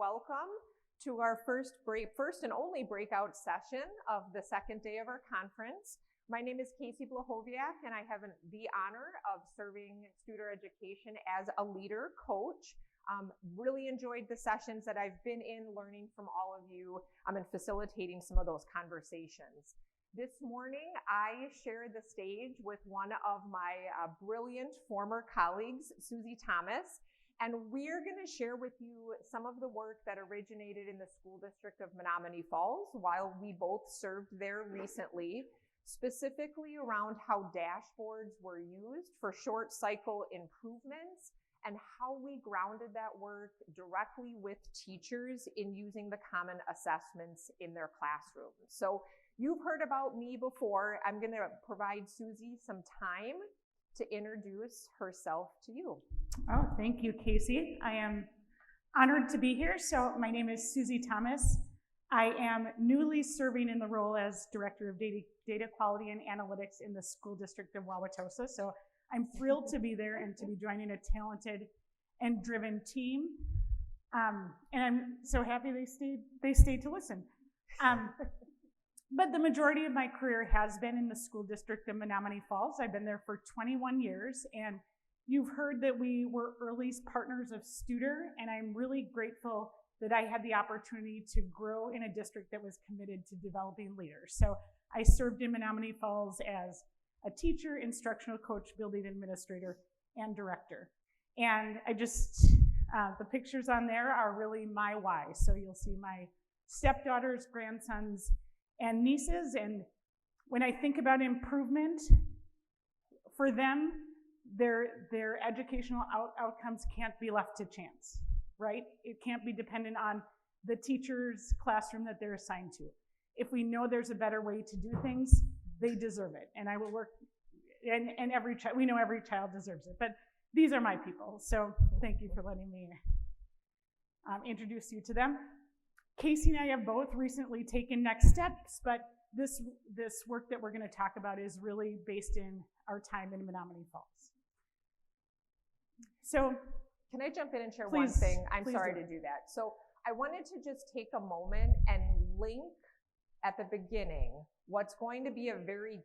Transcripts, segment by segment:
welcome to our first and only breakout session of the second day of our conference. My name is Blochowiak, and I have the honor of serving Studer Education as a leader coach. Really enjoyed the sessions that I've been in, learning from all of you and facilitating some of those conversations. This morning, I share the stage with one of my brilliant former colleagues, Suzy Thomas, and we're going to share with you some of the work that originated in the school district of Menomonee Falls while we both served there recently, specifically around how dashboards were used for short cycle improvements and how we grounded that work directly with teachers in using the common assessments in their classrooms. So you've heard about me before. I'm going to provide Suzy some time to introduce herself to you. Oh, thank you, Casey. I am honored to be here. So my name is Suzy Thomas. I am newly serving in the role as Director of Data Quality and Analytics in the School District of Wauwatosa. So I'm thrilled to be there and to be joining a talented and driven team. And I'm so happy they stayed to listen. But the majority of my career has been in the school district of Menomonee Falls. I've been there for 21 years, and you've heard that we were early partners of Studer, and I'm really grateful that I had the opportunity to grow in a district that was committed to developing leaders. So I served in Menomonee Falls as a teacher, instructional coach, building administrator, and director. And I just, the pictures on there are really my why. So you'll see my stepdaughters, grandsons, and nieces, and when I think about improvement for them, their educational outcomes can't be left to chance, right? It can't be dependent on the teacher's classroom that they're assigned to. If we know there's a better way to do things, they deserve it, and I will work, and we know every child deserves it, but these are my people, so thank you for letting me introduce you to them. Casey and I have both recently taken next steps, but this work that we're going to talk about is really based in our time in Menomonee Falls. So, can I jump in and share one thing? I'm sorry to do that. So I wanted to just take a moment and link at the beginning what's going to be a very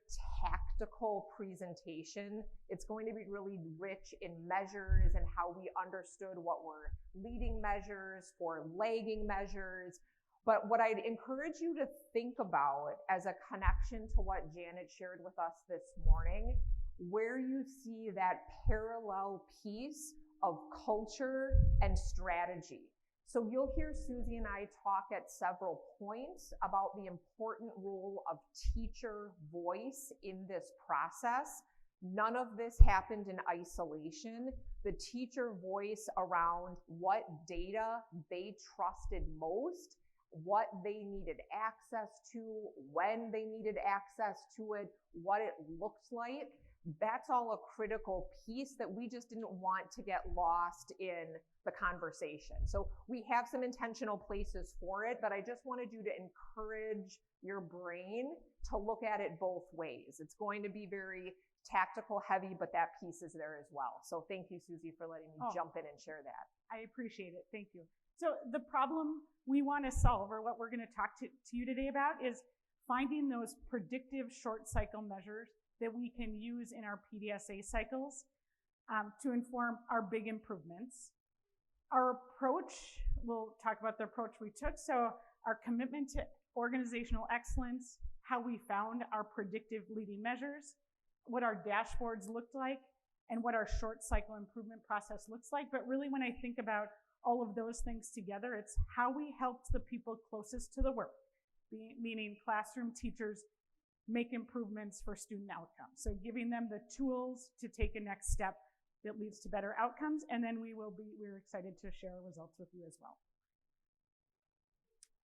tactical presentation. It's going to be really rich in measures and how we understood what were leading measures for lagging measures. But what I'd encourage you to think about as a connection to what Janet shared with us this morning, where you see that parallel piece of culture and strategy. So you'll hear Suzy and I talk at several points about the important role of teacher voice in this process. None of this happened in isolation. The teacher voice around what data they trusted most, what they needed access to, when they needed access to it, what it looks like. That's all a critical piece that we just didn't want to get lost in the conversation. So we have some intentional places for it, but I just wanted you to encourage your brain to look at it both ways. It's going to be very tactical heavy, but that piece is there as well. So thank you, Suzy, for letting me jump in and share that. I appreciate it. Thank you. So the problem we want to solve, or what we're going to talk to you today about, is finding those predictive short cycle measures that we can use in our PDSA cycles to inform our big improvements. Our approach, we'll talk about the approach we took. So our commitment to organizational excellence, how we found our predictive leading measures, what our dashboards looked like, and what our short cycle improvement process looks like. But really, when I think about all of those things together, it's how we helped the people closest to the work, meaning classroom teachers, make improvements for student outcomes. So giving them the tools to take a next step that leads to better outcomes, and then we're excited to share our results with you as well.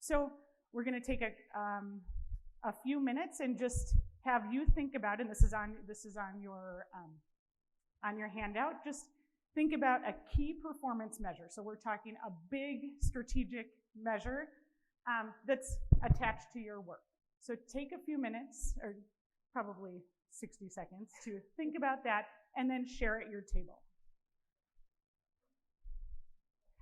So we're going to take a few minutes and just have you think about, and this is on your handout. Just think about a key performance measure. So we're talking a big strategic measure that's attached to your work. So take a few minutes, or probably 60 seconds, to think about that and then share at your table.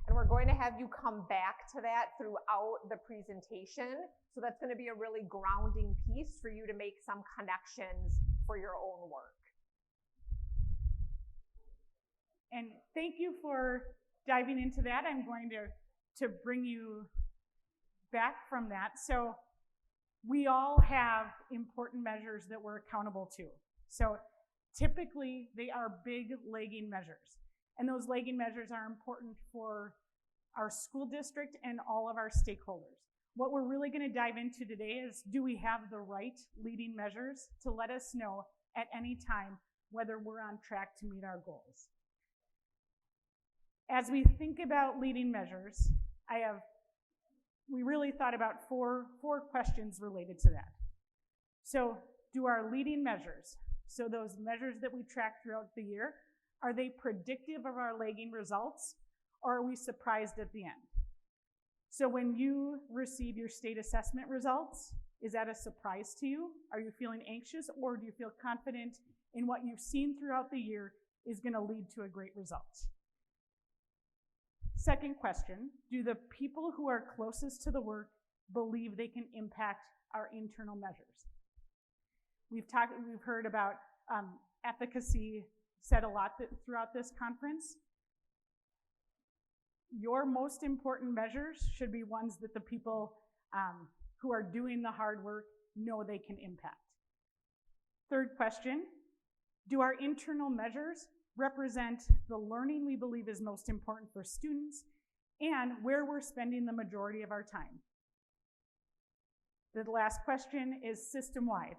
And we're going to have you come back to that throughout the presentation. So that's going to be a really grounding piece for you to make some connections for your own work. And thank you for diving into that. I'm going to bring you back from that. So we all have important measures that we're accountable to. So typically they are big lagging measures. And those lagging measures are important for our school district and all of our stakeholders. What we're really going to dive into today is, do we have the right leading measures to let us know at any time whether we're on track to meet our goals? As we think about leading measures, we really thought about four questions related to that. So do our leading measures, so those measures that we track throughout the year, are they predictive of our lagging results, or are we surprised at the end? So when you receive your state assessment results, is that a surprise to you? Are you feeling anxious, or do you feel confident in what you've seen throughout the year is going to lead to a great result? Second question, do the people who are closest to the work believe they can impact our internal measures? We've heard about efficacy said a lot throughout this conference. Your most important measures should be ones that the people who are doing the hard work know they can impact. Third question, do our internal measures represent the learning we believe is most important for students and where we're spending the majority of our time? The last question is system-wide.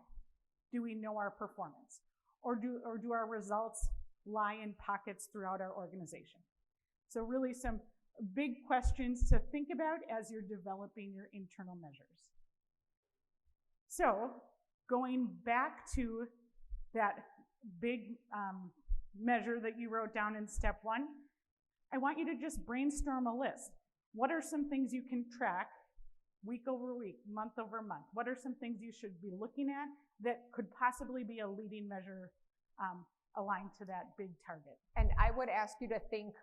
Do we know our performance? Or do our results lie in pockets throughout our organization? So really some big questions to think about as you're developing your internal measures. So going back to that big measure that you wrote down in step 1, I want you to just brainstorm a list. What are some things you can track week over week, month over month? What are some things you should be looking at that could possibly be a leading measure aligned to that big target? And I would ask you to think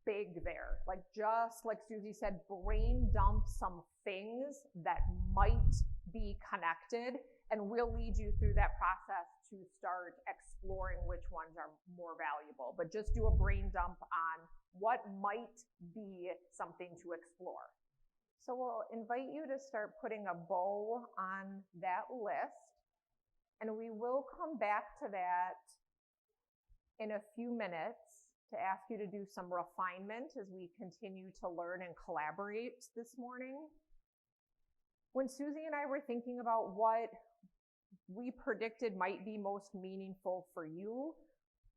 big there. Like, just like Suzy said, brain dump some things that might be connected, and we'll lead you through that process to start exploring which ones are more valuable. But just do a brain dump on what might be something to explore. So we'll invite you to start putting a bow on that list, and we will come back to that in a few minutes to ask you to do some refinement as we continue to learn and collaborate this morning. When Suzy and I were thinking about what we predicted might be most meaningful for you,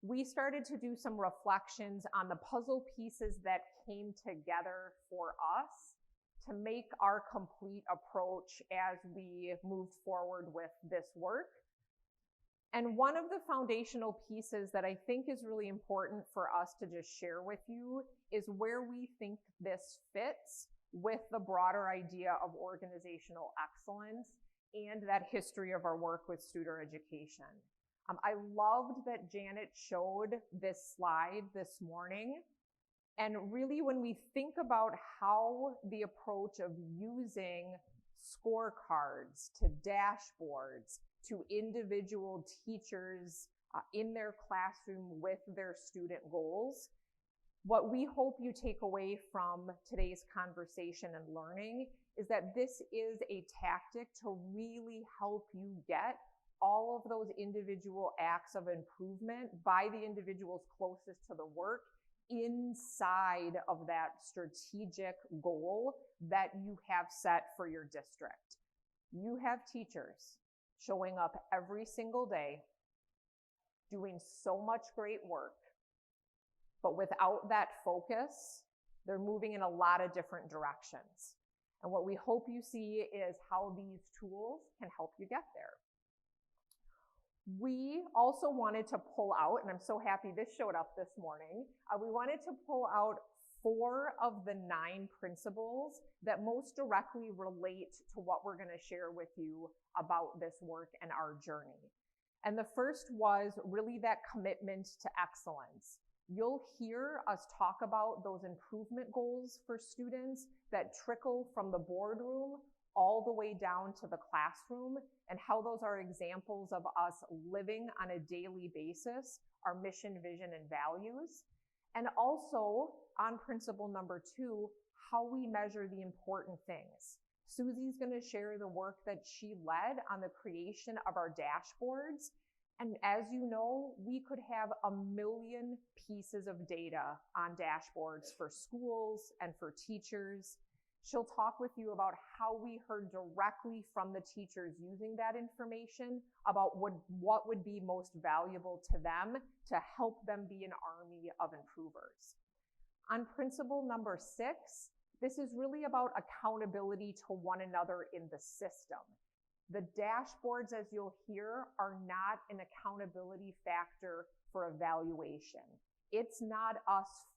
we started to do some reflections on the puzzle pieces that came together for us to make our complete approach as we moved forward with this work. And one of the foundational pieces that I think is really important for us to just share with you is where we think this fits with the broader idea of organizational excellence and that history of our work with student education. I loved that Janet showed this slide this morning. And really, when we think about how the approach of using scorecards to dashboards to individual teachers in their classroom with their student goals, what we hope you take away from today's conversation and learning is that this is a tactic to really help you get all of those individual acts of improvement by the individuals closest to the work inside of that strategic goal that you have set for your district. You have teachers showing up every single day, doing so much great work, but without that focus, they're moving in a lot of different directions. And what we hope you see is how these tools can help you get there. We also wanted to pull out, and I'm so happy this showed up this morning, we wanted to pull out 4 of the 9 principles that most directly relate to what we're going to share with you about this work and our journey. And the first was really that commitment to excellence. You'll hear us talk about those improvement goals for students that trickle from the boardroom all the way down to the classroom, and how those are examples of us living on a daily basis our mission, vision, and values. And also, on principle number 2, how we measure the important things. Suzy's going to share the work that she led on the creation of our dashboards. And as you know, we could have 1 million pieces of data on dashboards for schools and for teachers. She'll talk with you about how we heard directly from the teachers using that information about what would be most valuable to them to help them be an army of improvers. On principle number 6, this is really about accountability to one another in the system. The dashboards, as you'll hear, are not an accountability factor for evaluation. It's not us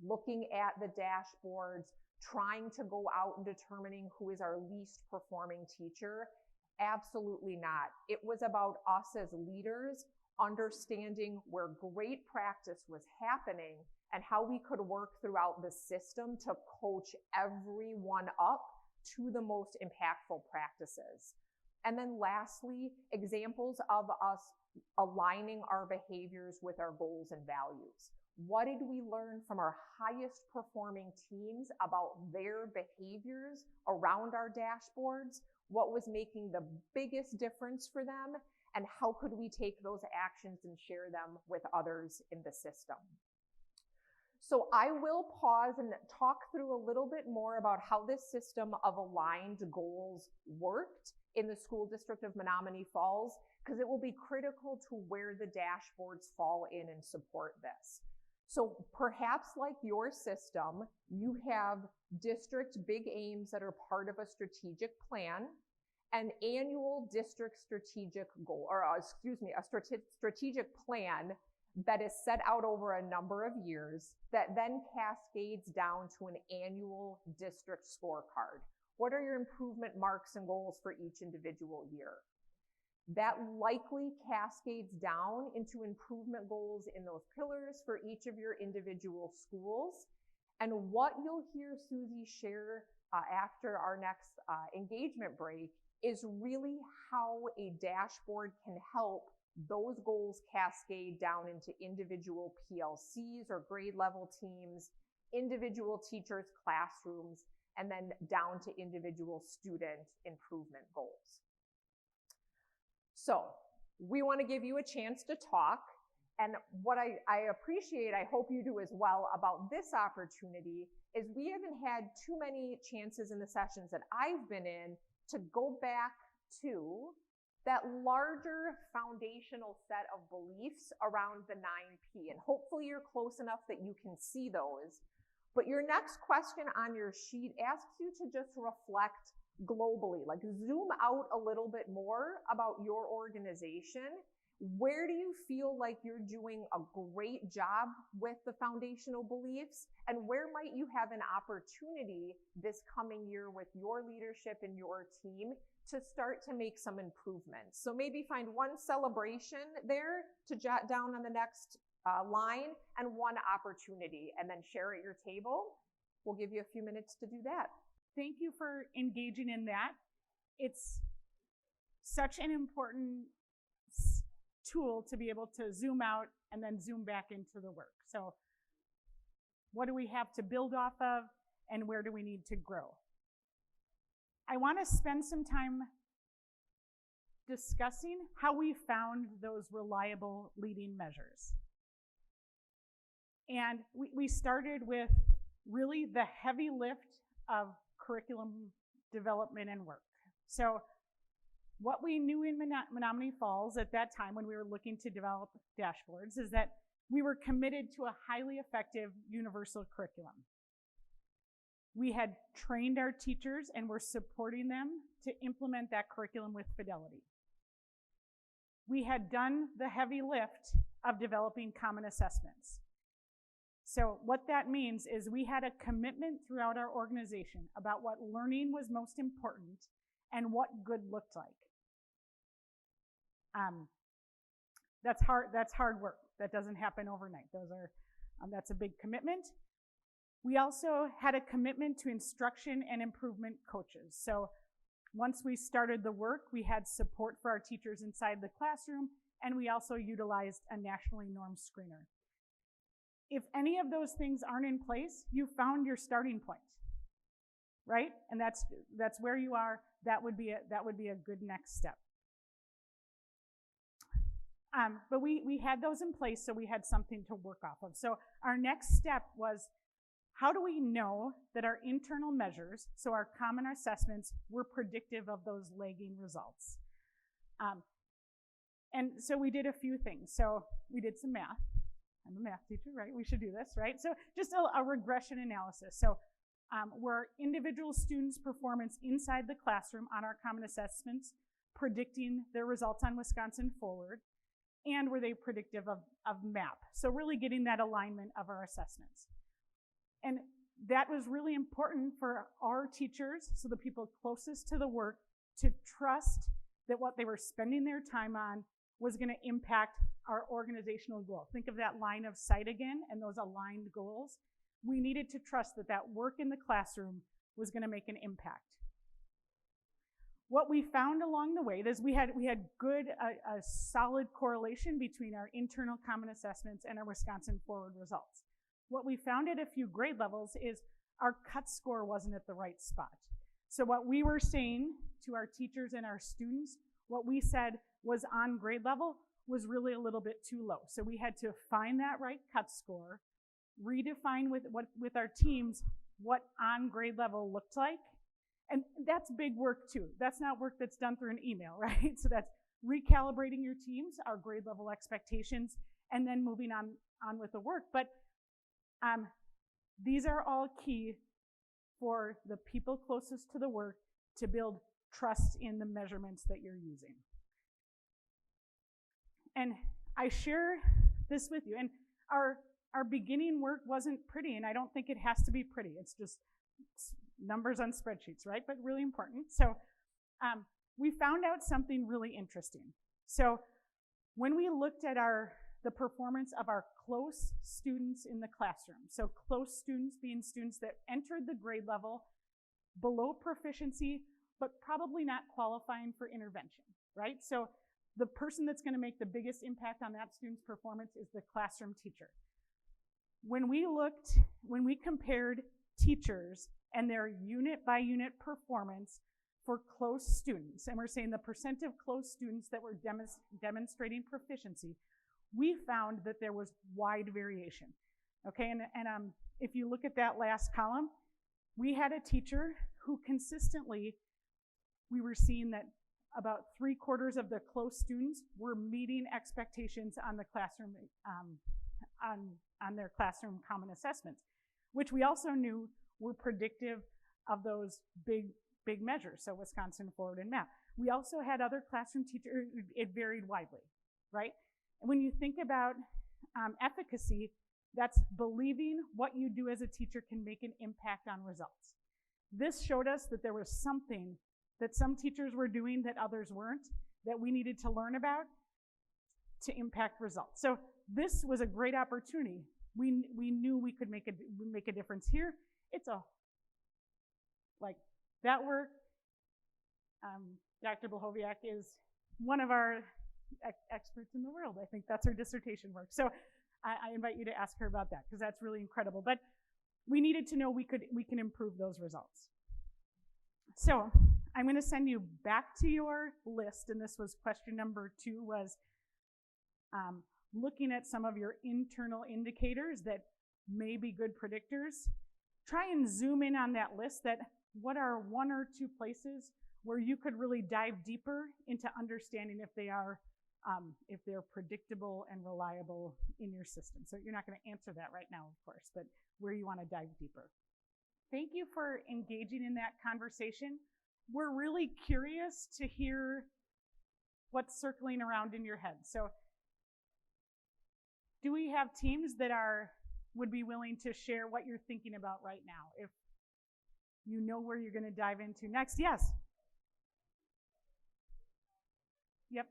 looking at the dashboards, trying to go out and determining who is our least performing teacher. Absolutely not. It was about us as leaders understanding where great practice was happening and how we could work throughout the system to coach everyone up to the most impactful practices. And then lastly, examples of us aligning our behaviors with our goals and values. What did we learn from our highest performing teams about their behaviors around our dashboards? What was making the biggest difference for them? And how could we take those actions and share them with others in the system? So I will pause and talk through a little bit more about how this system of aligned goals worked in the school district of Menominee Falls, because it will be critical to where the dashboards fall in and support this. So perhaps like your system, you have district big aims that are part of a strategic plan, an annual district strategic goal, or a strategic plan that is set out over a number of years that then cascades down to an annual district scorecard. What are your improvement marks and goals for each individual year? That likely cascades down into improvement goals in those pillars for each of your individual schools. And what you'll hear Suzy share after our next engagement break is really how a dashboard can help those goals cascade down into individual PLCs or grade level teams, individual teachers' classrooms, and then down to individual student improvement goals. So we want to give you a chance to talk. And what I appreciate, I hope you do as well, about this opportunity is we haven't had too many chances in the sessions that I've been in to go back to that larger foundational set of beliefs around the 9P. And hopefully you're close enough that you can see those. But your next question on your sheet asks you to just reflect globally, like zoom out a little bit more about your organization. Where do you feel like you're doing a great job with the foundational beliefs? And where might you have an opportunity this coming year with your leadership and your team to start to make some improvements? So maybe find one celebration there to jot down on the next line and one opportunity, and then share at your table. We'll give you a few minutes to do that. Thank you for engaging in that. It's such an important tool to be able to zoom out and then zoom back into the work. So what do we have to build off of, and where do we need to grow? I want to spend some time discussing how we found those reliable leading measures. And we started with really the heavy lift of curriculum development and work. So what we knew in Menominee Falls at that time when we were looking to develop dashboards is that we were committed to a highly effective universal curriculum. We had trained our teachers and were supporting them to implement that curriculum with fidelity. We had done the heavy lift of developing common assessments. So what that means is we had a commitment throughout our organization about what learning was most important and what good looked like. That's hard work. That doesn't happen overnight. Those are That's a big commitment. We also had a commitment to instruction and improvement coaches. So once we started the work, we had support for our teachers inside the classroom, and we also utilized a nationally normed screener. If any of those things aren't in place, you found your starting point, right? And that's where you are. That would be a good next step. But we had those in place, so we had something to work off of. So our next step was, how do we know that our internal measures, so our common assessments, were predictive of those lagging results? And so we did a few things. So we did some math. I'm a math teacher, right? We should do this, right? So just a regression analysis. So were individual students' performance inside the classroom on our common assessments predicting their results on Wisconsin Forward? And were they predictive of MAP? So really getting that alignment of our assessments. And that was really important for our teachers, so the people closest to the work, to trust that what they were spending their time on was going to impact our organizational goal. Think of that line of sight again and those aligned goals. We needed to trust that that work in the classroom was going to make an impact. What we found along the way is we had a solid correlation between our internal common assessments and our Wisconsin Forward results. What we found at a few grade levels is our cut score wasn't at the right spot. So what we were saying to our teachers and our students, what we said was on grade level was really a little bit too low. So we had to find that right cut score, redefine with our teams what on grade level looked like. And that's big work too. That's not work that's done through an email, right? So that's recalibrating your teams, our grade level expectations, and then moving on with the work. But these are all key for the people closest to the work to build trust in the measurements that you're using. And I share this with you. And our beginning work wasn't pretty, and I don't think it has to be pretty. It's just numbers on spreadsheets, right? But really important. So we found out something really interesting. So when we looked at the performance of our close students in the classroom, so close students being students that entered the grade level below proficiency, but probably not qualifying for intervention, right? So the person that's going to make the biggest impact on that student's performance is the classroom teacher. When we compared teachers and their unit by unit performance for close students, and we're saying the percent of close students that were demonstrating proficiency, we found that there was wide variation. Okay, and if you look at that last column, we had a teacher who consistently, we were seeing that about 3/4 of the close students were meeting expectations on the classroom, on their classroom common assessments, which we also knew were predictive of those big measures, so Wisconsin Forward and MAP. We also had other classroom teachers, it varied widely, right? And when you think about efficacy, that's believing what you do as a teacher can make an impact on results. This showed us that there was something that some teachers were doing that others weren't, that we needed to learn about to impact results. So this was a great opportunity. We knew we could make a difference here. It's that work. Dr. Blochowiak is one of our experts in the world. I think that's her dissertation work. So I invite you to ask her about that, because that's really incredible. But we needed to know we can improve those results. So I'm going to send you back to your list, and this was question number 2, was looking at some of your internal indicators that may be good predictors. Try and zoom in on that list. What are 1 or 2 places where you could really dive deeper into understanding if they're predictable and reliable in your system. So you're not going to answer that right now, of course, but where you want to dive deeper. Thank you for engaging in that conversation. We're really curious to hear what's circling around in your head. So do we have teams that would be willing to share what you're thinking about right now, if you know where you're going to dive into next? Yes. Yep.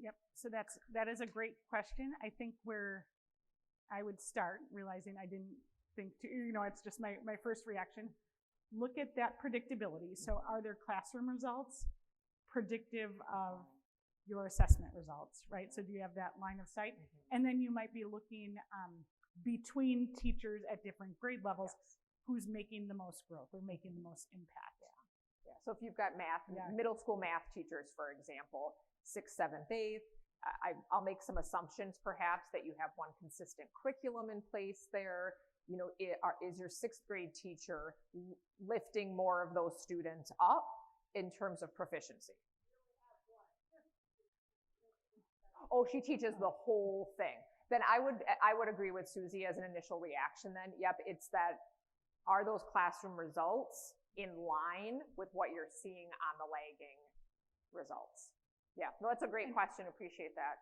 Yep, so that is a great question. I think where I would start, realizing I didn't think to, it's just my first reaction. Look at that predictability. So are their classroom results predictive of your assessment results, right? So do you have that line of sight? And then you might be looking between teachers at different grade levels, who's making the most growth or making the most impact. Yeah. So if you've got math, middle school math teachers, for example, 6th, 7th, 8th, I'll make some assumptions perhaps that you have one consistent curriculum in place there. Is your 6th grade teacher lifting more of those students up in terms of proficiency? Oh, she teaches the whole thing. Then I would agree with Suzy as an initial reaction then. Yep, it's that, are those classroom results in line with what you're seeing on the lagging results? Yeah, no, that's a great question. Appreciate that.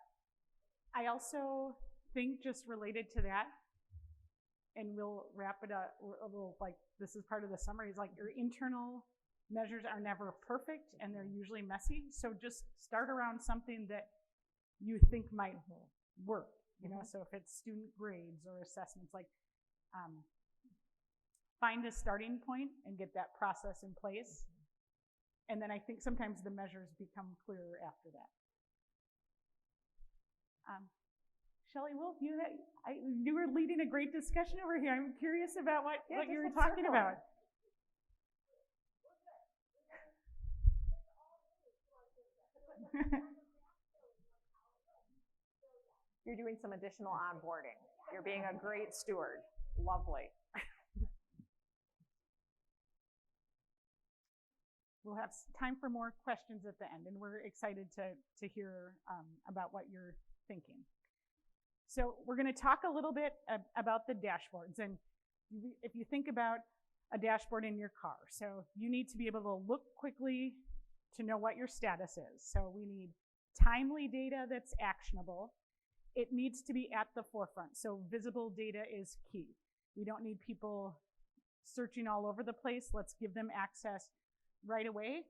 I also think, just related to that, and we'll wrap it up, this is part of the summary, is like your internal measures are never perfect and they're usually messy. So just start around something that you think might work, so if it's student grades or assessments, find a starting point and get that process in place. And then I think sometimes the measures become clearer after that. Shelley, Wolf, you were leading a great discussion over here. I'm curious about what you were talking about. You're doing some additional onboarding. You're being a great steward. Lovely. We'll have time for more questions at the end, and we're excited to hear about what you're thinking. So we're going to talk a little bit about the dashboards. And if you think about a dashboard in your car, so you need to be able to look quickly to know what your status is. So we need timely data that's actionable. It needs to be at the forefront. So visible data is key. We don't need people searching all over the place. Let's give them access right away.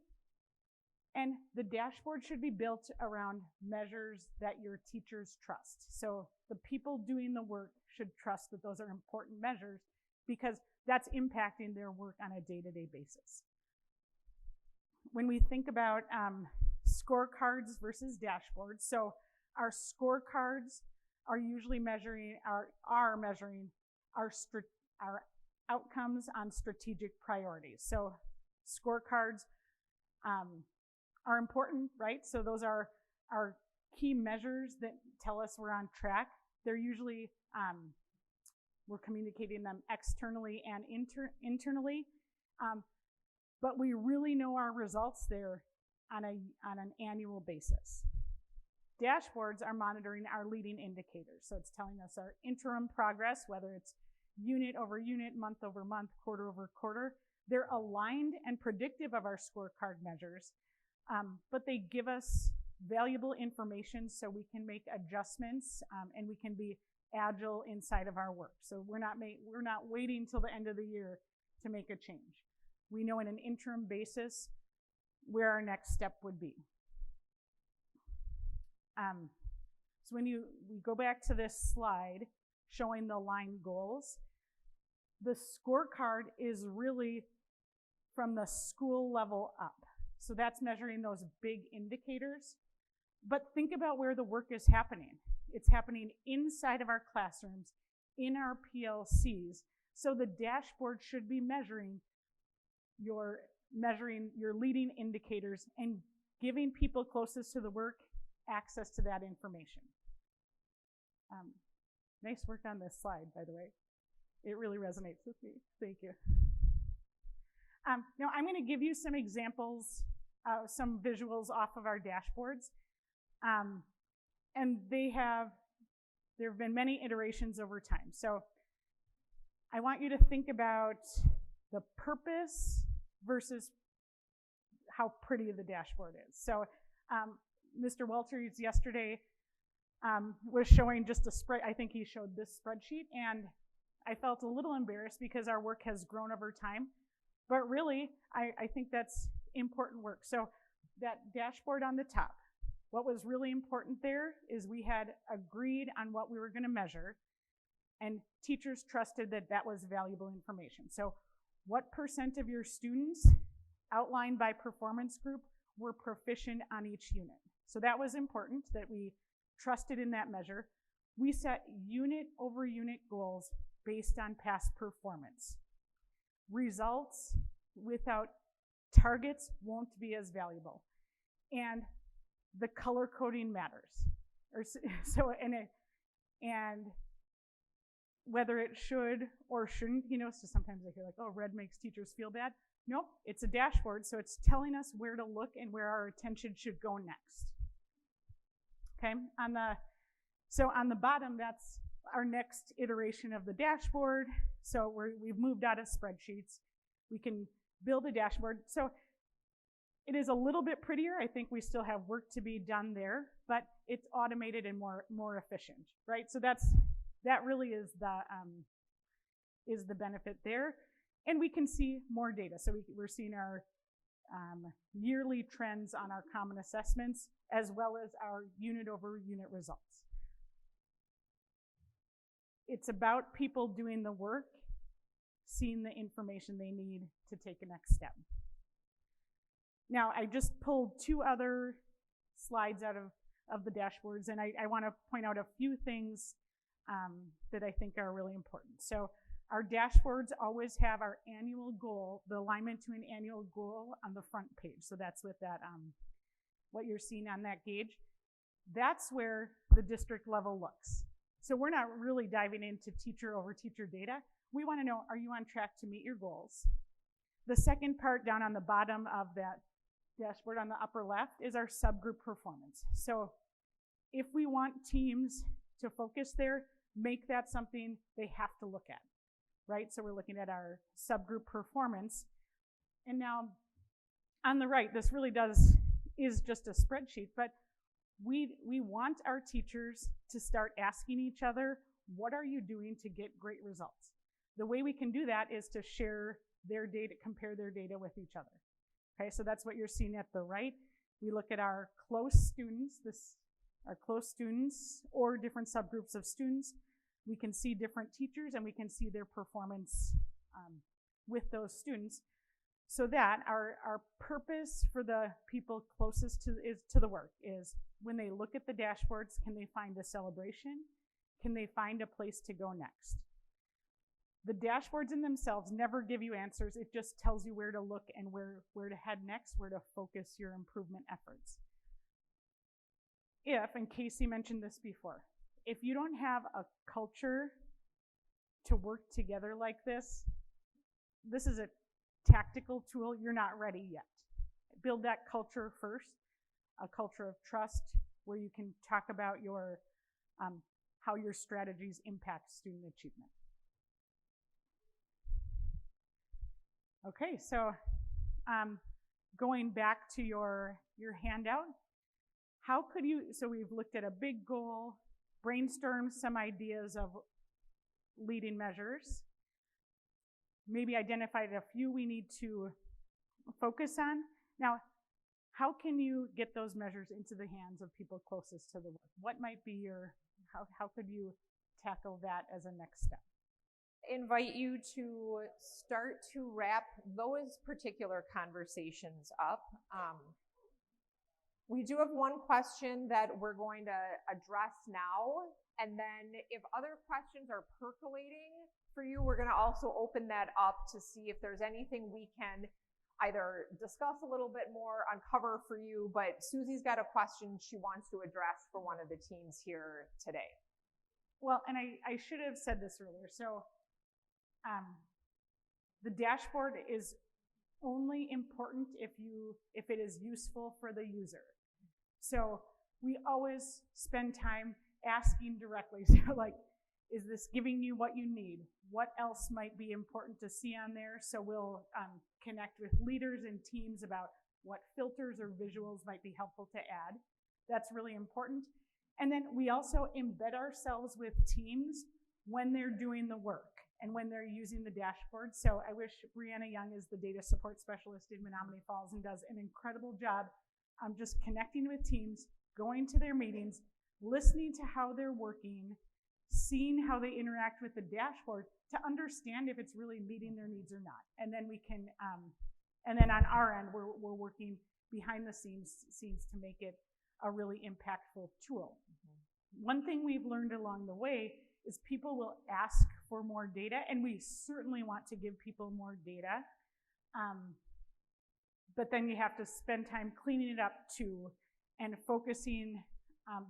And the dashboard should be built around measures that your teachers trust. So the people doing the work should trust that those are important measures, because that's impacting their work on a day-to-day basis. When we think about scorecards versus dashboards, so our scorecards are usually measuring our outcomes on strategic priorities. So scorecards are important, right? So those are our key measures that tell us we're on track. They're usually, we're communicating them externally and internally, but we really know our results there on an annual basis. Dashboards are monitoring our leading indicators. So it's telling us our interim progress, whether it's unit over unit, month over month, quarter over quarter. They're aligned and predictive of our scorecard measures, but they give us valuable information so we can make adjustments and we can be agile inside of our work. So we're not waiting till the end of the year to make a change. We know on an interim basis where our next step would be. So when we go back to this slide showing the line goals, the scorecard is really from the school level up. So that's measuring those big indicators. But think about where the work is happening. It's happening inside of our classrooms, in our PLCs. So the dashboard should be measuring your leading indicators and giving people closest to the work access to that information. Nice work on this slide, by the way. It really resonates with me. Thank you. Now I'm going to give you some examples, some visuals off of our dashboards. And there have been many iterations over time. So I want you to think about the purpose versus how pretty the dashboard is. So Mr. Walters yesterday was showing just a spread. I think he showed this spreadsheet, and I felt a little embarrassed because our work has grown over time. But really, I think that's important work. So that dashboard on the top, What was really important there is we had agreed on what we were going to measure, and teachers trusted that that was valuable information. So what % of your students outlined by performance group were proficient on each unit? So that was important, that we trusted in that measure. We set unit over unit goals based on past performance. Results without targets won't be as valuable. And the color coding matters. And whether it should or shouldn't, so sometimes I hear like, oh, red makes teachers feel bad. Nope, it's a dashboard, so it's telling us where to look and where our attention should go next. Okay, so on the bottom, that's our next iteration of the dashboard. So we've moved out of spreadsheets. We can build a dashboard. So it is a little bit prettier. I think we still have work to be done there, but it's automated and more efficient, right? So that really is the benefit there. And we can see more data. So we're seeing our yearly trends on our common assessments, as well as our unit over unit results. It's about people doing the work, seeing the information they need to take a next step. Now, I just pulled 2 other slides out of the dashboards, and I want to point out a few things that I think are really important. So our dashboards always have our annual goal, the alignment to an annual goal on the front page. So that's with that, what you're seeing on that gauge. That's where the district level looks. So we're not really diving into teacher over teacher data. We want to know, are you on track to meet your goals? The second part down on the bottom of that dashboard on the upper left is our subgroup performance. So if we want teams to focus there, make that something they have to look at, right? So we're looking at our subgroup performance. And now on the right, this really is just a spreadsheet, but we want our teachers to start asking each other, what are you doing to get great results? The way we can do that is to share their data, compare their data with each other. Okay, so that's what you're seeing at the right. We look at our close students, our close students or different subgroups of students. We can see different teachers and we can see their performance with those students. So that our purpose for the people closest to the work is when they look at the dashboards, can they find a celebration? Can they find a place to go next? The dashboards in themselves never give you answers. It just tells you where to look and where to head next, where to focus your improvement efforts. And Casey mentioned this before, if you don't have a culture to work together like this is a tactical tool, you're not ready yet. Build that culture first, a culture of trust where you can talk about how your strategies impact student achievement. Okay, so going back to your handout, so we've looked at a big goal, brainstormed some ideas of leading measures, maybe identified a few we need to focus on. Now, how can you get those measures into the hands of people closest to the work? What might be how could you tackle that as a next step? Invite you to start to wrap those particular conversations up. We do have one question that we're going to address now, and then if other questions are percolating for you, we're going to also open that up to see if there's anything we can either discuss a little bit more, uncover for you, but Suzy's got a question she wants to address for one of the teams here today. Well, and I should have said this earlier. So the dashboard is only important if it is useful for the user. So we always spend time asking directly, so like, is this giving you what you need? What else might be important to see on there? So we'll connect with leaders and teams about what filters or visuals might be helpful to add. That's really important. And then we also embed ourselves with teams when they're doing the work and when they're using the dashboard. So I wish Brianna Young is the data support specialist in Menominee Falls and does an incredible job just connecting with teams, going to their meetings, listening to how they're working, seeing how they interact with the dashboard to understand if it's really meeting their needs or not. And then we can, and then on our end, we're working behind the scenes to make it a really impactful tool. One thing we've learned along the way is people will ask for more data, and we certainly want to give people more data. But then you have to spend time cleaning it up too and focusing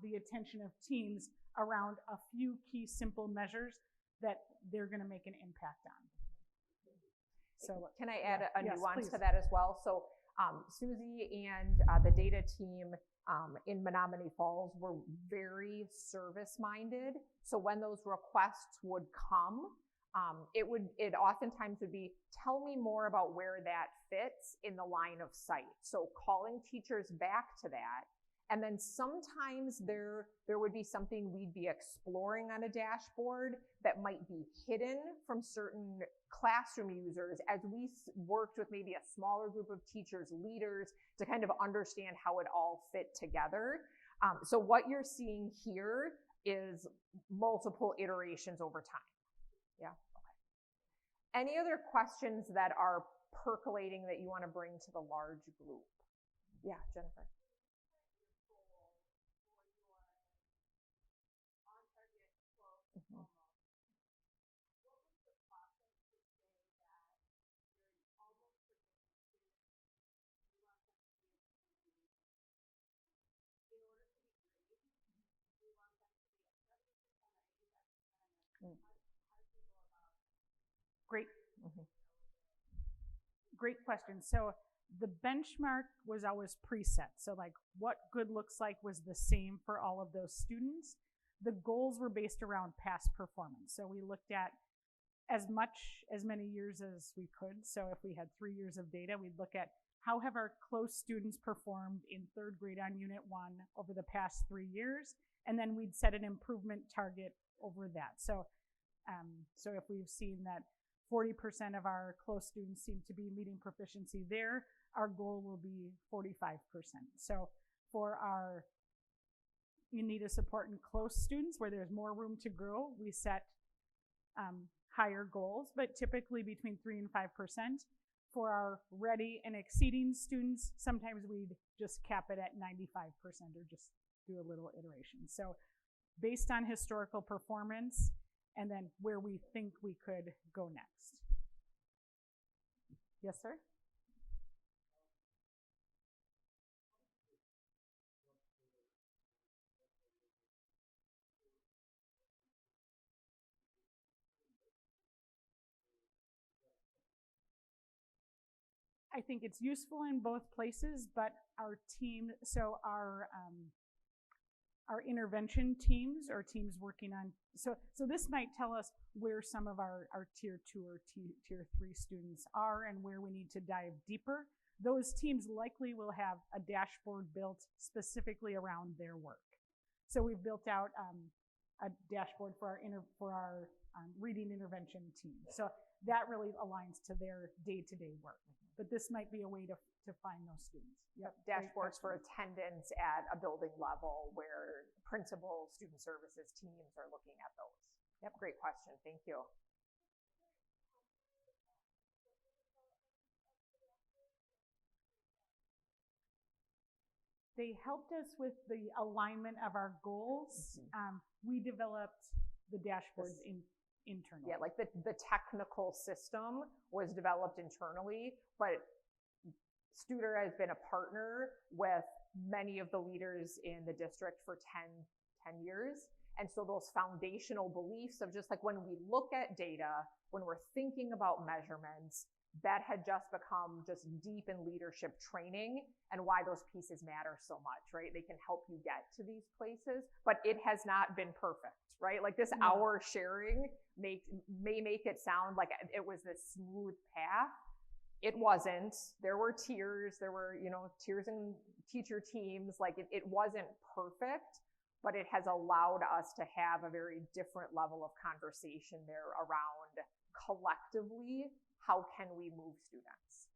the attention of teams around a few key simple measures that they're going to make an impact on. So can I add a nuance please. to that as well? So Suzy and the data team in Menominee Falls were very service-minded. So when those requests would come, it oftentimes would be, tell me more about where that fits in the line of sight. So calling teachers back to that. And then sometimes there would be something we'd be exploring on a dashboard that might be hidden from certain classroom users as we worked with maybe a smaller group of teachers, leaders, to kind of understand how it all fit together. So what you're seeing here is multiple iterations over time. Yeah, okay. Any other questions that are percolating that you want to bring to the large group? Yeah, Jennifer. Great question. So the benchmark was always preset. So like what good looks like was the same for all of those students. The goals were based around past performance. So we looked at as many years as we could. So if we had 3 years of data, we'd look at how have our close students performed in 3rd grade on Unit 1 over the past 3 years, and then we'd set an improvement target over that. So, so if we've seen that 40% of our close students seem to be meeting proficiency there, our goal will be 45%. So for our in need of support and close students where there's more room to grow, we set higher goals, but typically between 3 and 5%. For our ready and exceeding students, sometimes we'd just cap it at 95% or just do a little iteration. So based on historical performance and then where we think we could go next. Yes, sir? I think it's useful in both places, but our team, so our intervention teams or teams working on, so this might tell us where some of our tier 2 or tier 3 students are and where we need to dive deeper. Those teams likely will have a dashboard built specifically around their work. So we've built out a dashboard for our reading intervention team. So that really aligns to their day-to-day work. But this might be a way to find those students. Yep, dashboards for attendance at a building level where principal, student services teams are looking at those. Yep, great question, thank you. They helped us with the alignment of our goals. We developed the dashboards internally. Yeah, like the technical system was developed internally, but Studer has been a partner with many of the leaders in the district for 10 years. And so those foundational beliefs of just like when we look at data, when we're thinking about measurements, that had just become just deep in leadership training and why those pieces matter so much, right? They can help you get to these places, but it has not been perfect, right? Like this hour sharing may make it sound like it was this smooth path. It wasn't. There were tiers. There were, tiers and teacher teams. Like it wasn't perfect, but it has allowed us to have a very different level of conversation there around collectively, how can we move students?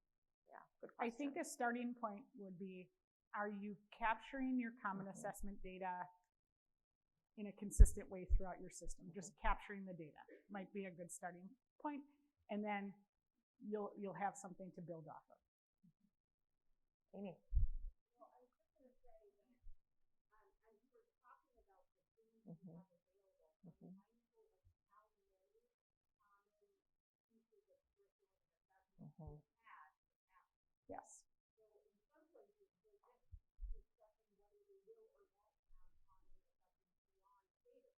Yeah, good question. I think a starting point would be are you capturing your common assessment data in a consistent way throughout your system? Just capturing the data might be a good starting point, and then you'll have something to build off of. Amy. Well, I was just going to say that as you were talking about the things you have available, I'm mindful of how many common pieces of curriculum and assessment you had. Yes. So in some places, they're just discussing whether they will or won't have common assessments beyond data.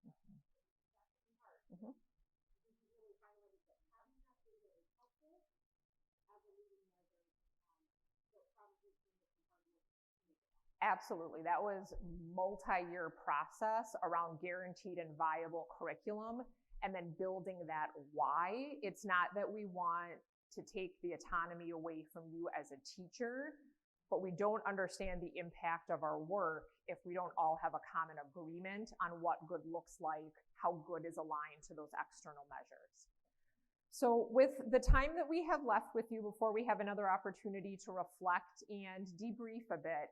That's the part. I think you really highlighted that having that data is helpful as a leading measure, but probably some of the hard work to make it happen. Absolutely. That was multi-year process around guaranteed and viable curriculum and then building that why. It's not that we want to take the autonomy away from you as a teacher, but we don't understand the impact of our work if we don't all have a common agreement on what good looks like, how good is aligned to those external measures. So with the time that we have left with you before we have another opportunity to reflect and debrief a bit,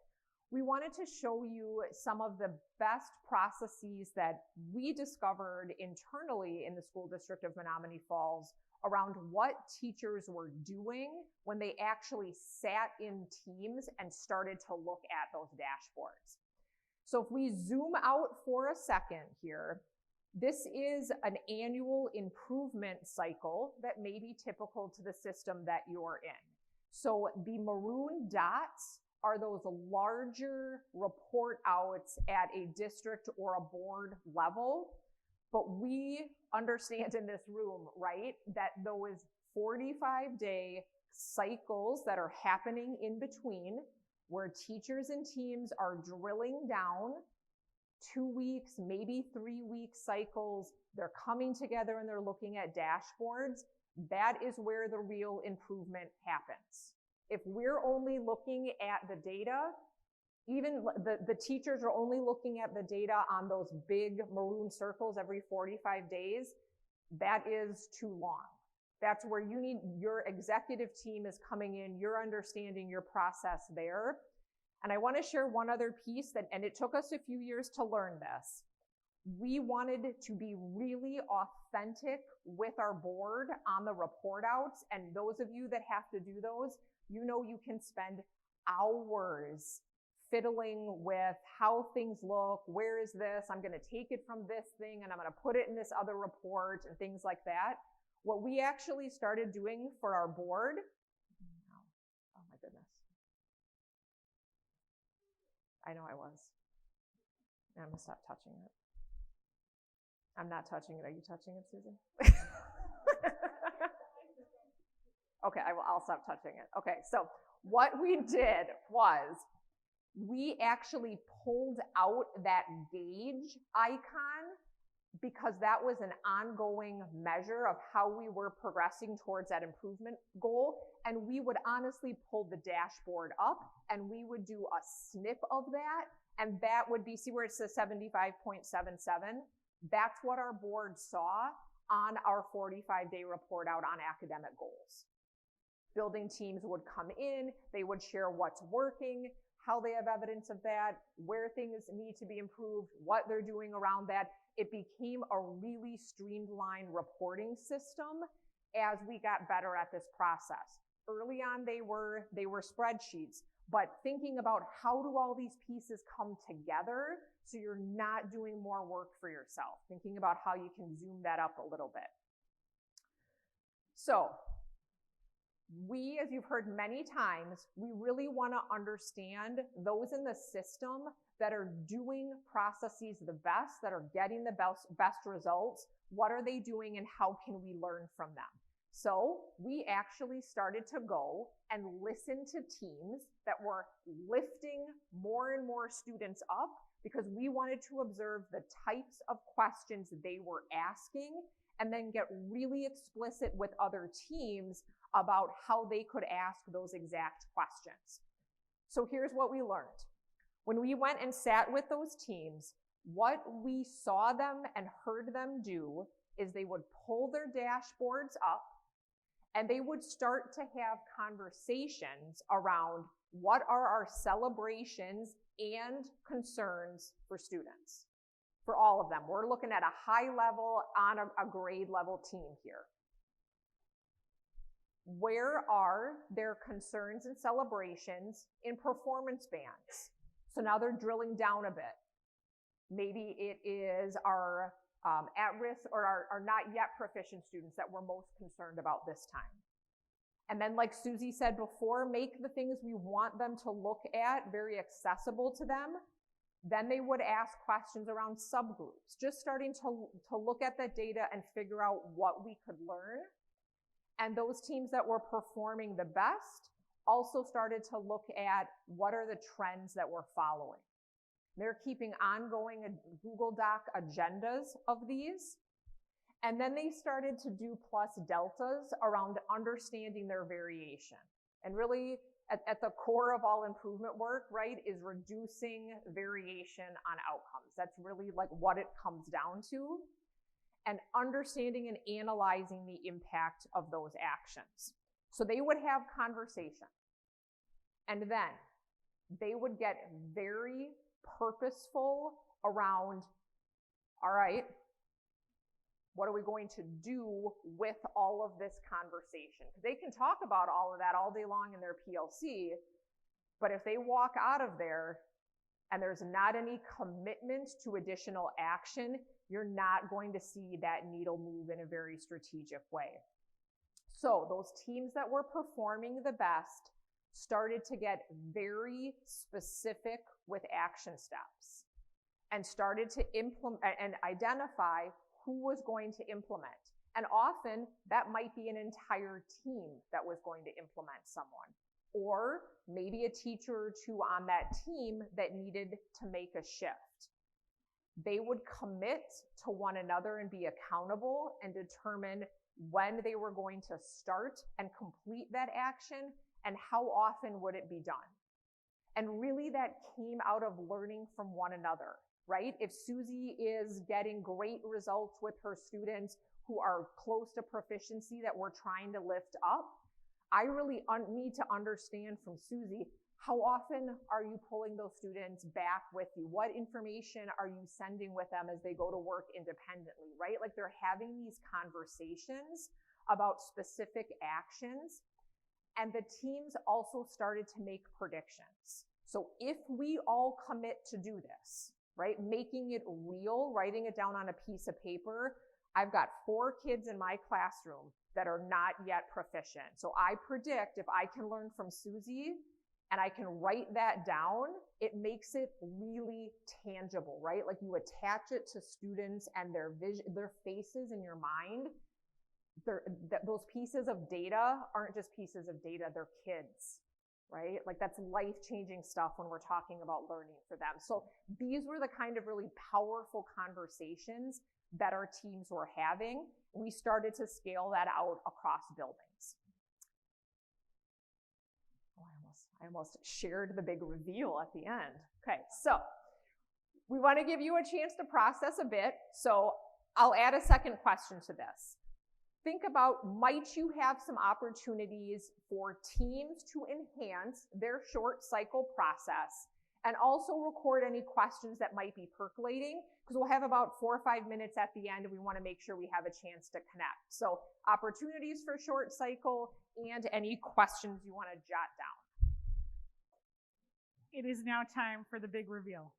we wanted to show you some of the best processes that we discovered internally in the school district of Menominee Falls around what teachers were doing when they actually sat in teams and started to look at those dashboards. So if we zoom out for a second here, this is an annual improvement cycle that may be typical to the system that you're in. So the maroon dots are those larger report outs at a district or a board level. But we understand in this room, right, that those 45-day cycles that are happening in between, where teachers and teams are drilling down 2 weeks, maybe 3-week cycles, they're coming together and they're looking at dashboards, that is where the real improvement happens. If we're only looking at the data, even the teachers are only looking at the data on those big maroon circles every 45 days, that is too long. That's where you need, your executive team is coming in, you're understanding your process there. And I want to share one other piece that, and it took us a few years to learn this. We wanted to be really authentic with our board on the report outs. And those of you that have to do those, you know you can spend hours fiddling with how things look, where is this, I'm going to take it from this thing and I'm going to put it in this other report and things like that. What we actually started doing for our board, oh my goodness. I know I was. I'm going to stop touching it. I'm not touching it. Are you touching it, Susan? Okay, I'll stop touching it. Okay, so what we did was we actually pulled out that gauge icon because that was an ongoing measure of how we were progressing towards that improvement goal. And we would honestly pull the dashboard up and we would do a snip of that. And that would be, see where it says 75.77? That's what our board saw on our 45-day report out on academic goals. Building teams would come in, they would share what's working, how they have evidence of that, where things need to be improved, what they're doing around that. It became a really streamlined reporting system as we got better at this process. Early on, they were spreadsheets, but thinking about how do all these pieces come together so you're not doing more work for yourself, thinking about how you can zoom that up a little bit. So we, as you've heard many times, we really want to understand those in the system that are doing processes the best, that are getting the best results. What are they doing and how can we learn from them? So we actually started to go and listen to teams that were lifting more and more students up because we wanted to observe the types of questions they were asking and then get really explicit with other teams about how they could ask those exact questions. So here's what we learned. When we went and sat with those teams, what we saw them and heard them do is they would pull their dashboards up And they would start to have conversations around what are our celebrations and concerns for students, for all of them. We're looking at a high level on a grade level team here. Where are their concerns and celebrations in performance bands? So now they're drilling down a bit. Maybe it is our at-risk or our not yet proficient students that we're most concerned about this time. And then, like Suzy said before, make the things we want them to look at very accessible to them. Then they would ask questions around subgroups, just starting to look at that data and figure out what we could learn. And those teams that were performing the best also started to look at what are the trends that we're following. They're keeping ongoing Google Doc agendas of these. And then they started to do plus deltas around understanding their variation. And really, at the core of all improvement work, right, is reducing variation on outcomes. That's really like what it comes down to. And understanding and analyzing the impact of those actions. So they would have conversation. And then they would get very purposeful around, all right, what are we going to do with all of this conversation? Because they can talk about all of that all day long in their PLC, but if they walk out of there and there's not any commitment to additional action, you're not going to see that needle move in a very strategic way. So those teams that were performing the best started to get very specific with action steps and started to implement and identify who was going to implement. And often that might be an entire team that was going to implement someone, or maybe a teacher or two on that team that needed to make a shift. They would commit to one another and be accountable and determine when they were going to start and complete that action and how often would it be done. And really that came out of learning from one another, right? If Suzy is getting great results with her students who are close to proficiency that we're trying to lift up, I really need to understand from Suzy, how often are you pulling those students back with you? What information are you sending with them as they go to work independently, right? Like they're having these conversations about specific actions, and the teams also started to make predictions. So if we all commit to do this, right, making it real, writing it down on a piece of paper, I've got 4 kids in my classroom that are not yet proficient. So I predict if I can learn from Suzy and I can write that down, it makes it really tangible, right? Like you attach it to students and their vision, their faces in your mind. Those pieces of data aren't just pieces of data, they're kids, right? Like that's life-changing stuff when we're talking about learning for them. So these were the kind of really powerful conversations that our teams were having. We started to scale that out across buildings. Oh, I almost shared the big reveal at the end. Okay, so we want to give you a chance to process a bit. So I'll add a second question to this. Think about, might you have some opportunities for teams to enhance their short cycle process and also record any questions that might be percolating, because we'll have about 4 or 5 minutes at the end and we want to make sure we have a chance to connect. So opportunities for short cycle and any questions you want to jot down. It is now time for the big reveal.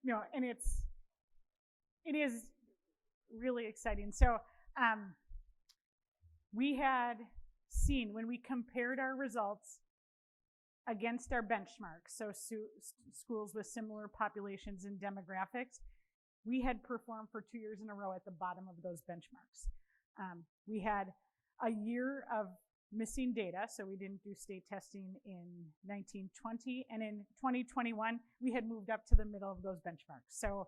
No, and it is really exciting. So we had seen, when we compared our results against our benchmarks, so schools with similar populations and demographics, we had performed for 2 years in a row at the bottom of those benchmarks. We had a year of missing data, so we didn't do state testing in 1920, and in 2021, we had moved up to the middle of those benchmarks. So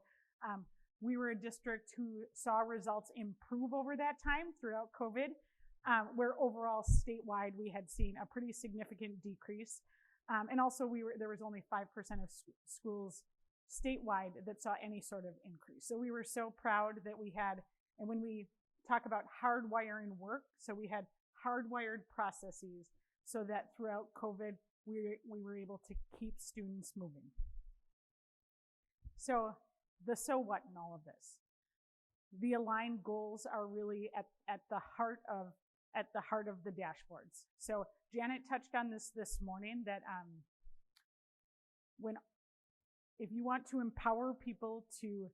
we were a district who saw results improve over that time throughout COVID, where overall statewide we had seen a pretty significant decrease. And also there was only 5% of schools statewide that saw any sort of increase. So we were so proud that we had, and when we talk about hardwiring work. So we had hardwired processes so that throughout COVID, we were able to keep students moving. So what in all of this? The aligned goals are really at the heart of the dashboards. So Janet touched on this morning that if you want to empower people to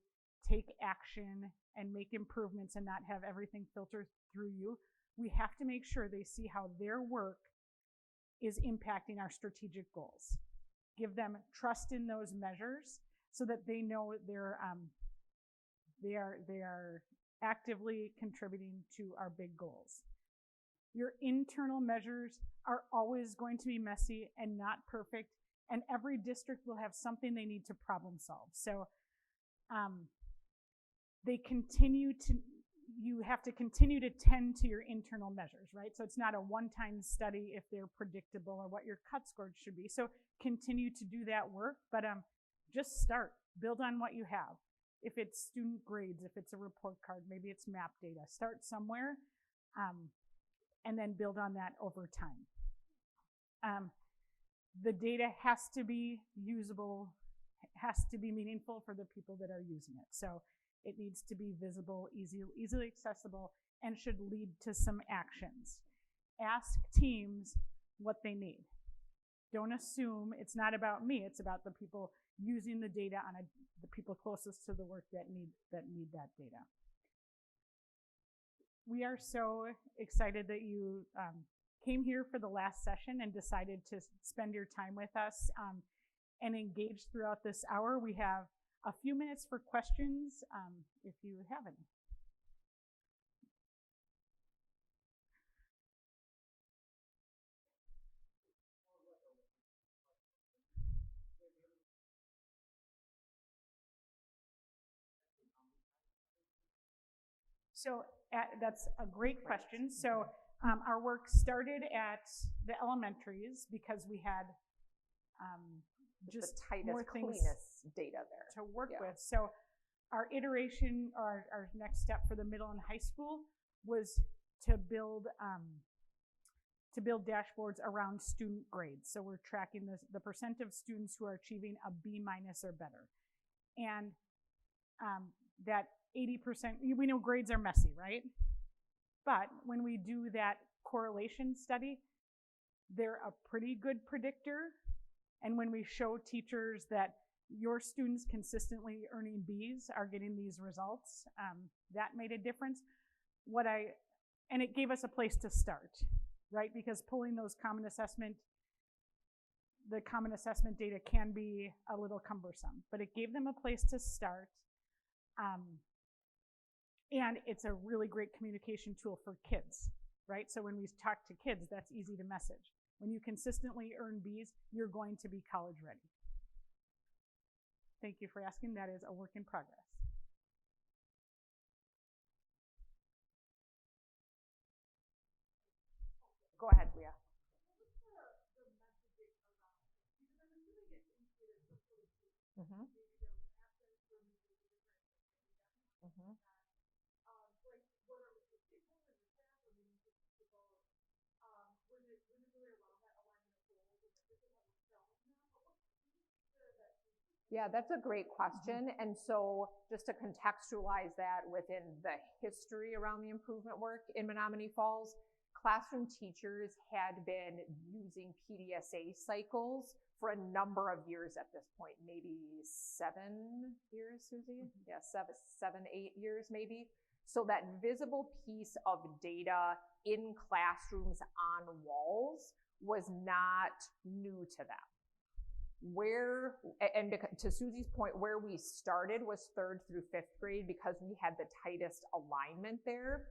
take action and make improvements and not have everything filter through you, we have to make sure they see how their work is impacting our strategic goals. Give them trust in those measures so that they know they are actively contributing to our big goals. Your internal measures are always going to be messy and not perfect, and every district will have something they need to problem solve. So you have to continue to tend to your internal measures, right? So it's not a one-time study if they're predictable or what your cut scores should be. So continue to do that work, but just start. Build on what you have. If it's student grades, if it's a report card, maybe it's map data. Start somewhere and then build on that over time. The data has to be usable, has to be meaningful for the people that are using it. So it needs to be visible, easily accessible, and should lead to some actions. Ask teams what they need. Don't assume it's not about me, it's about the people using the data the people closest to the work that need that data. We are so excited that you came here for the last session and decided to spend your time with us and engage throughout this hour. We have a few minutes for questions if you have any. So that's a great question. So our work started at the elementaries because we had just the tightest, more things cleanest data there to work with. So our iteration, or our next step for the middle and high school was to build dashboards around student grades. So we're tracking the percent of students who are achieving a B- or better. And that 80%, we know grades are messy, right? But when we do that correlation study, they're a pretty good predictor. And when we show teachers that your students consistently earning Bs are getting these results, that made a difference. And it gave us a place to start, right? Because pulling those the common assessment data can be a little cumbersome, but it gave them a place to start. And it's a really great communication tool for kids, right? So when we talk to kids, that's easy to message. When you consistently earn Bs, you're going to be college ready. Thank you for asking. That is a work in progress. Go ahead, Leah. Mm-hmm. Mm-hmm. Yeah, that's a great question. And so just to contextualize that within the history around the improvement work in Menominee Falls, classroom teachers had been using PDSA cycles for a number of years at this point, maybe 7 years, Suzy? Yeah, 7, 8 years maybe. So that visible piece of data in classrooms on walls was not new to them. To Suzy's point, where we started was 3rd through 5th grade because we had the tightest alignment there.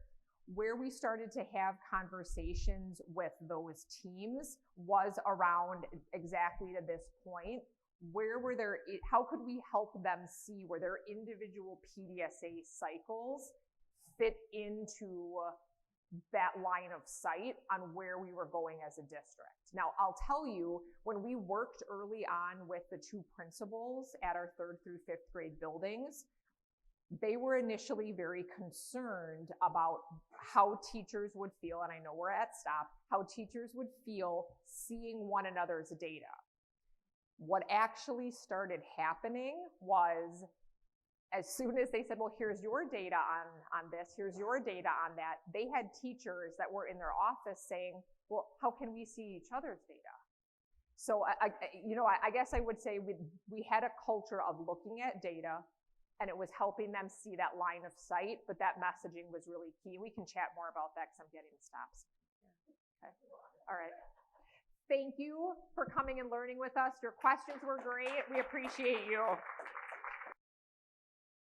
Where we started to have conversations with those teams was around exactly to this point. How could we help them see where their individual PDSA cycles fit into that line of sight on where we were going as a district. Now, I'll tell you, when we worked early on with the 2 principals at our 3rd through 5th grade buildings, they were initially very concerned about how teachers would feel, and I know we're at stop, how teachers would feel seeing one another's data. What actually started happening was, as soon as they said, well, here's your data on this, here's your data on that, they had teachers that were in their office saying, well, how can we see each other's data? So I guess I would say we had a culture of looking at data, and it was helping them see that line of sight, but that messaging was really key. We can chat more about that because I'm getting stops. Okay. All right. Thank you for coming and learning with us. Your questions were great. We appreciate you.